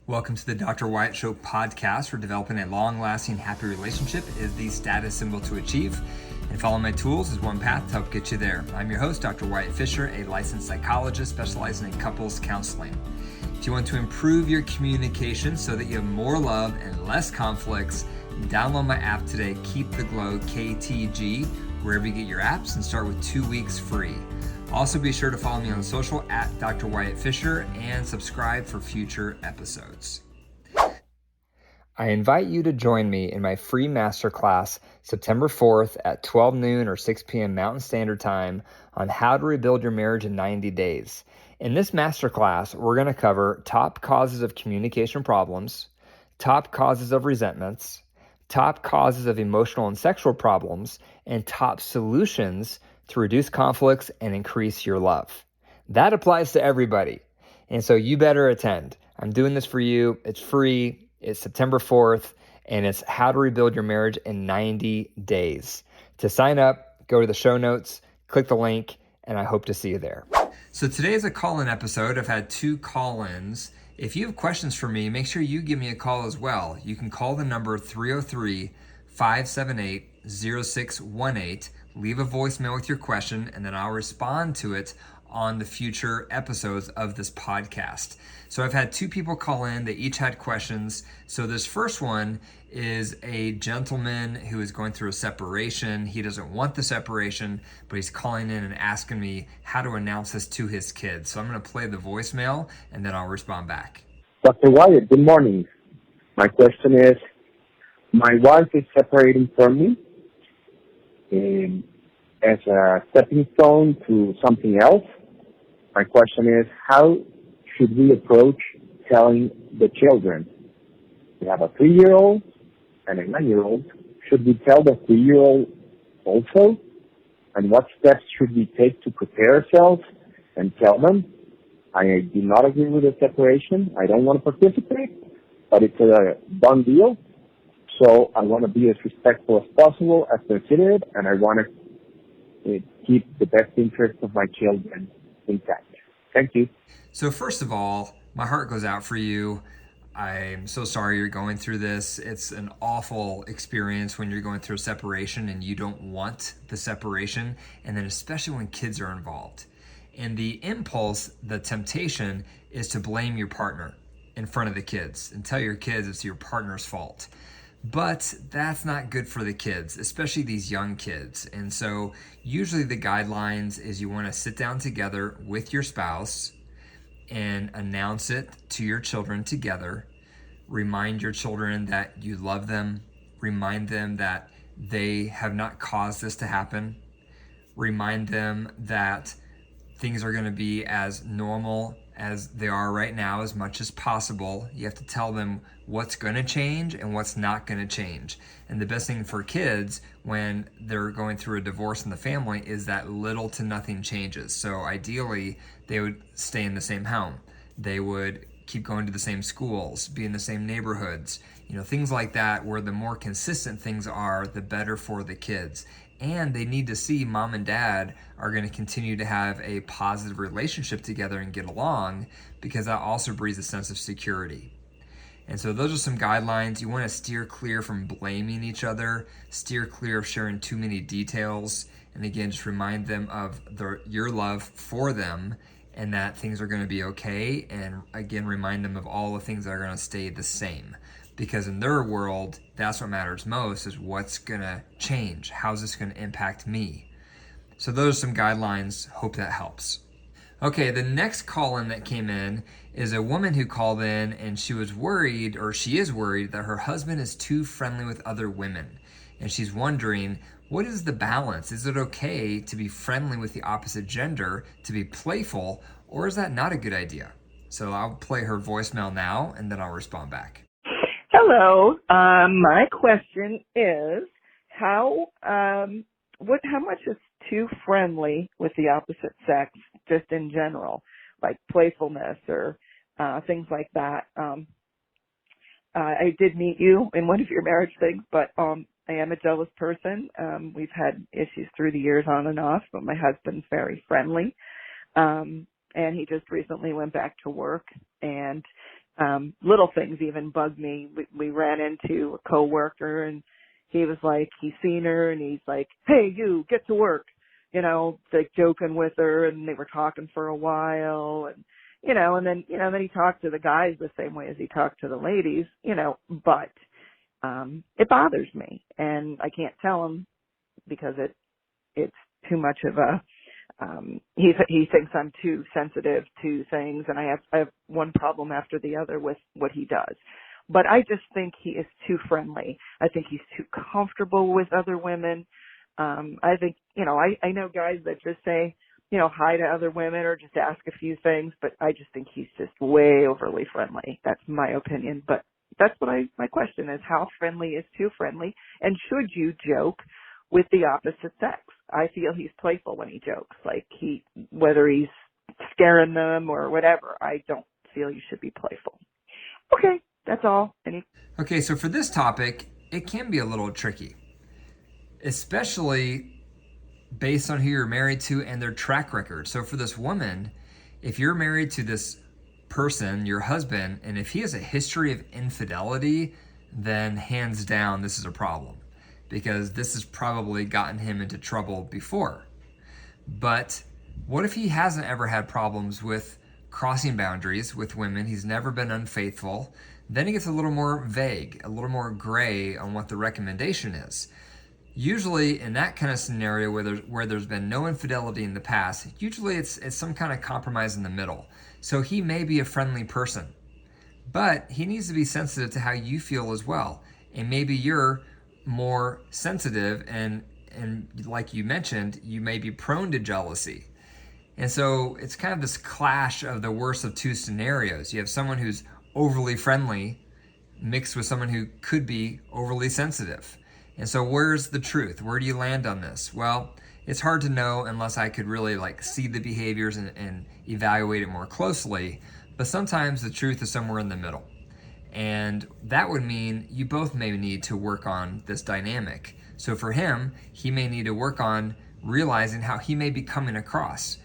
Welcome to the Dr. Wyatt Show podcast, where developing a long-lasting, happy relationship is the status symbol to achieve. And following my tools is one path to help get you there. I'm your host, Dr. Wyatt Fisher, a licensed psychologist specializing in couples counseling. If you want to improve your communication so that you have more love and less conflicts, download my app today, Keep the Glow, KTG, wherever you get your apps, and start with 2 weeks free. Also, be sure to follow me on social at Dr. Wyatt Fisher and subscribe for future episodes. I invite you to join me in my free Masterclass September 4th at 12 noon or 6 p.m. Mountain Standard Time on how to rebuild your marriage in 90 days. In this Masterclass, we're going to cover top causes of communication problems, top causes of resentments, top causes of emotional and sexual problems, and top solutions to reduce conflicts and increase your love. That applies to everybody. And so you better attend. I'm doing this for you. It's free. It's September 4th, and it's how to rebuild your marriage in 90 days. To sign up, go to the show notes, click the link, and I hope to see you there. So today is a call-in episode. I've had 2 call-ins. If you have questions for me, make sure you give me a call as well. You can call the number 303-578-0618. Leave a voicemail with your question, and then I'll respond to it on the future episodes of this podcast. So I've had 2 people call in. They each had questions. So this first one is a gentleman who is going through a separation. He doesn't want the separation, but he's calling in and asking me how to announce this to his kids. So I'm going to play the voicemail, and then I'll respond back. Dr. Wyatt, good morning. My question is, my wife is separating from me as a stepping stone to something else. My question is, how should we approach telling the children? We have a 3-year-old and a 9-year-old. Should we tell the 3-year-old also? And what steps should we take to prepare ourselves and tell them? I do not agree with the separation. I don't want to participate, but it's a done deal. So I want to be as respectful as possible as considered, and I want to keep the best interest of my children intact. Thank you. So first of all, my heart goes out for you. I'm so sorry you're going through this. It's an awful experience when you're going through a separation and you don't want the separation, and then especially when kids are involved. And the impulse, the temptation, is to blame your partner in front of the kids and tell your kids it's your partner's fault. But that's not good for the kids, especially these young kids. And so usually the guidelines is you want to sit down together with your spouse and announce it to your children together. Remind your children that you love them. Remind them that they have not caused this to happen. Remind them that things are going to be as normal as they are right now as much as possible. You have to tell them what's going to change and what's not going to change. And the best thing for kids when they're going through a divorce in the family is that little to nothing changes. So ideally, they would stay in the same home. They would keep going to the same schools, be in the same neighborhoods, things like that, where the more consistent things are, the better for the kids. And they need to see mom and dad are going to continue to have a positive relationship together and get along, because that also breeds a sense of security. And so those are some guidelines. You want to steer clear from blaming each other, steer clear of sharing too many details, and again, just remind them of your love for them and that things are going to be okay. And again, remind them of all the things that are going to stay the same. Because in their world, that's what matters most, is what's going to change. How's this going to impact me? So those are some guidelines. Hope that helps. Okay, the next call-in that came in is a woman who called in, and she is worried that her husband is too friendly with other women. And she's wondering, what is the balance? Is it okay to be friendly with the opposite gender, to be playful, or is that not a good idea? So I'll play her voicemail now, and then I'll respond back. Hello. My question is how much is too friendly with the opposite sex, just in general, like playfulness or things like that. I did meet you in one of your marriage things, but I am a jealous person. We've had issues through the years on and off, but my husband's very friendly. And he just recently went back to work, and Little things even bug me. We ran into a coworker, and he was like, he's seen her, and he's like, "Hey, you, get to work," like joking with her, and they were talking for a while, and then he talked to the guys the same way as he talked to the ladies, but it bothers me, and I can't tell him because it's too much of a he thinks I'm too sensitive to things, and I have one problem after the other with what he does. But I just think he is too friendly. I think he's too comfortable with other women. I think, I know guys that just say, hi to other women or just ask a few things, but I just think he's just way overly friendly. That's my opinion. But that's what my question is, how friendly is too friendly? And should you joke with the opposite sex? I feel he's playful when he jokes, like whether he's scaring them or whatever. I don't feel you should be playful. Okay, that's all. Okay, so for this topic, it can be a little tricky, especially based on who you're married to and their track record. So for this woman, if you're married to this person, your husband, and if he has a history of infidelity, then hands down, this is a problem, because this has probably gotten him into trouble before. But what if he hasn't ever had problems with crossing boundaries with women? He's never been unfaithful. Then it gets a little more vague, a little more gray on what the recommendation is. Usually in that kind of scenario where there's been no infidelity in the past, usually it's some kind of compromise in the middle. So he may be a friendly person, but he needs to be sensitive to how you feel as well. And maybe you're more sensitive, and like you mentioned, you may be prone to jealousy. And so it's kind of this clash of the worst of two scenarios. You have someone who's overly friendly mixed with someone who could be overly sensitive. And so where's the truth? Where do you land on this? Well, it's hard to know unless I could really see the behaviors and evaluate it more closely. But sometimes the truth is somewhere in the middle. And that would mean you both may need to work on this dynamic. So for him, he may need to work on realizing how he may be coming across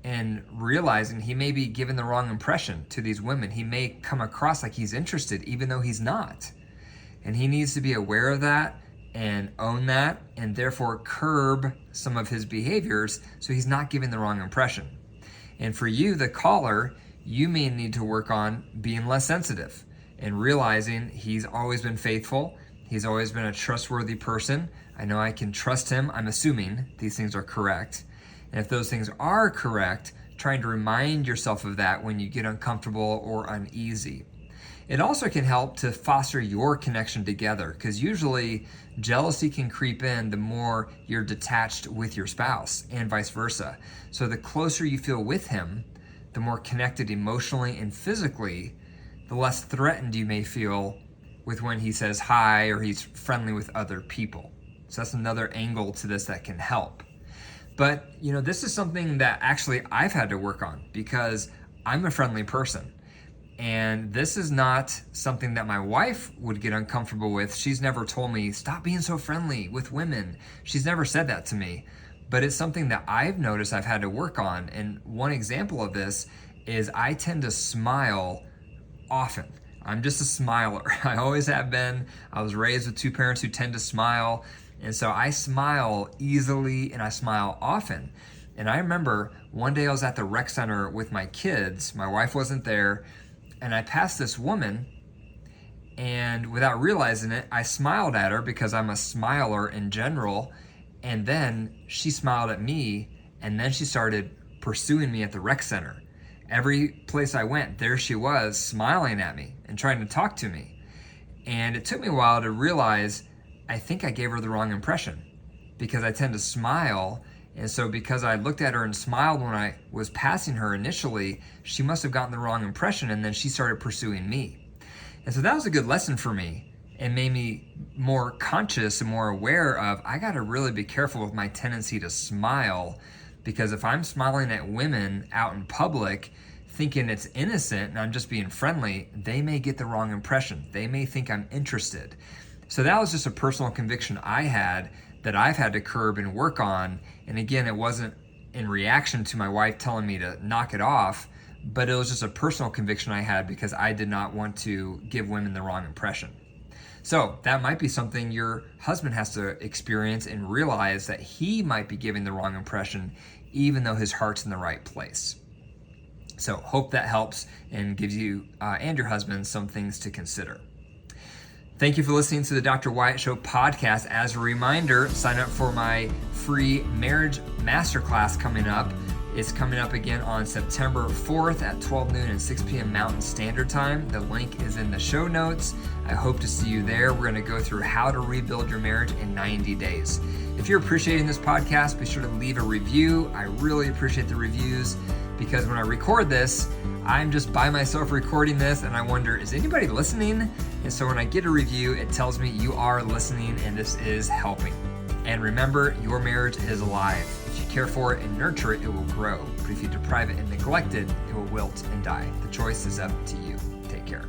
and realizing he may be giving the wrong impression to these women. He may come across like he's interested, even though he's not. And he needs to be aware of that and own that, and therefore curb some of his behaviors so he's not giving the wrong impression. And for you, the caller, you may need to work on being less sensitive and realizing he's always been faithful. He's always been a trustworthy person. I know I can trust him. I'm assuming these things are correct. And if those things are correct, trying to remind yourself of that when you get uncomfortable or uneasy. It also can help to foster your connection together, because usually jealousy can creep in the more you're detached with your spouse and vice versa. So the closer you feel with him, the more connected emotionally and physically, the less threatened you may feel with when he says hi or he's friendly with other people. So that's another angle to this that can help. But, this is something that actually I've had to work on because I'm a friendly person. And this is not something that my wife would get uncomfortable with. She's never told me, stop being so friendly with women. She's never said that to me. But it's something that I've noticed I've had to work on. And one example of this is I tend to smile often. I'm just a smiler. I always have been. I was raised with two parents who tend to smile. And so I smile easily and I smile often. And I remember one day I was at the rec center with my kids. My wife wasn't there. And I passed this woman, and without realizing it, I smiled at her because I'm a smiler in general. And then she smiled at me, and then she started pursuing me at the rec center. Every place I went, there she was smiling at me and trying to talk to me. And it took me a while to realize I think I gave her the wrong impression because I tend to smile. And so because I looked at her and smiled when I was passing her initially, she must have gotten the wrong impression, and then she started pursuing me. And so that was a good lesson for me and made me more conscious and more aware of I got to really be careful with my tendency to smile, because if I'm smiling at women out in public thinking it's innocent and I'm just being friendly, they may get the wrong impression. They may think I'm interested. So that was just a personal conviction I had that I've had to curb and work on. And again, it wasn't in reaction to my wife telling me to knock it off, but it was just a personal conviction I had because I did not want to give women the wrong impression. So that might be something your husband has to experience and realize that he might be giving the wrong impression, even though his heart's in the right place. So hope that helps and gives you and your husband some things to consider. Thank you for listening to the Dr. Wyatt Show podcast. As a reminder, sign up for my free marriage masterclass coming up. It's coming up again on September 4th at 12 noon and 6 p.m. Mountain Standard Time. The link is in the show notes. I hope to see you there. We're going to go through how to rebuild your marriage in 90 days. If you're appreciating this podcast, be sure to leave a review. I really appreciate the reviews because when I record this, I'm just by myself recording this and I wonder, is anybody listening? And so when I get a review, it tells me you are listening and this is helping. And remember, your marriage is alive. If you care for it and nurture it, it will grow. But if you deprive it and neglect it, it will wilt and die. The choice is up to you. Take care.